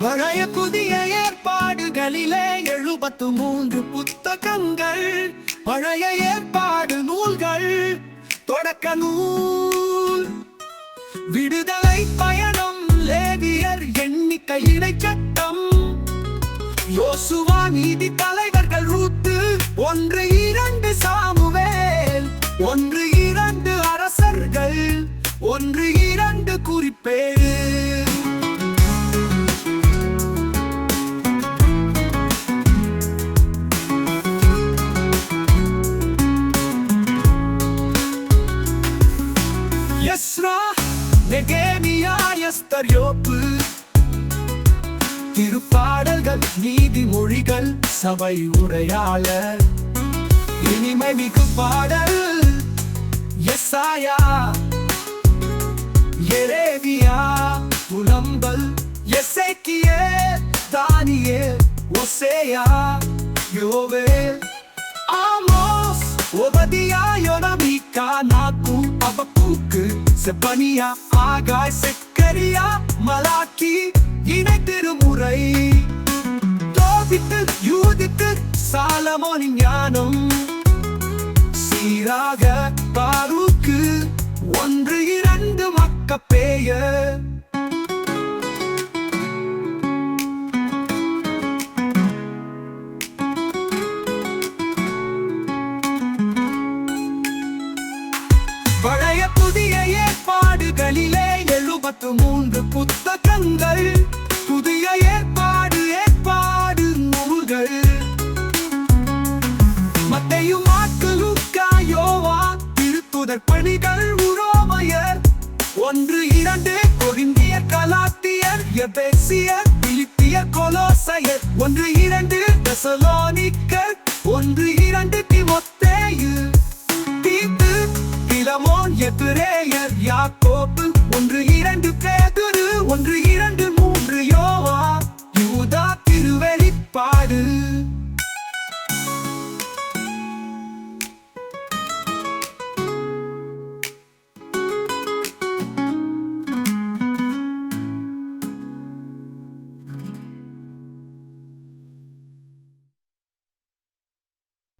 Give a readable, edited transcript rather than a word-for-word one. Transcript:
பழைய புதிய ஏற்பாடுகளிலே 73 புத்தகங்கள். பழைய ஏற்பாடு நூல்கள்: தொடக்க நூல், விடுதலை பயணம், லேவியர், எண்ணிக்கை, இடைச்சட்டம், யோசுவா, நீதி தலைவர்கள், ரூத்து, 1-2 சாமுவேல், 1-2 அரசர்கள், 1-2 குறிப்பேடு. எஸ்ரா, நெகேமியா, எஸ்தர், யோபு, திருப்பாடல்கள், நீதிமொழிகள், சபை உரையாளர், இனிமை மிகு பாடல், எசாயா, எரேமியா, புலம்பல், எசேக்கியேல், தானியேல், ஓசேயா, யோவேல், ஆமோஸ், ஓபதியா, யோனா, மீகா, நாகூம், அபக்கூக்கு, செப்பனியா, ஆகாய், செக்கரியா, மலாக்கி, இணை திருமுறை, தோபித்து, யூதித்து, சாலமோனின் ஞானம், சீராக, பாரூக்கு, 1-2 மக்கபேயர். பழைய புதிய ஏற்பாடுகளிலே 73 புத்தகங்கள். புதிய ஏற்பாடு நூல்கள்: மத்தேயு, மாற்கு, லூக்கா, யோவான், திருத்துதர் பணிகள், உரோமையர், 1-2 கொரிந்தியர், கலாத்தியர், எபேசியர், பிலிப்பியர், கொலோசையர், 1-2 தெசலோனிக்கர், 1-2 தீமோத்தேயு, தீத்து, பிலமோன், எபிரேயர், யாக்கோபு,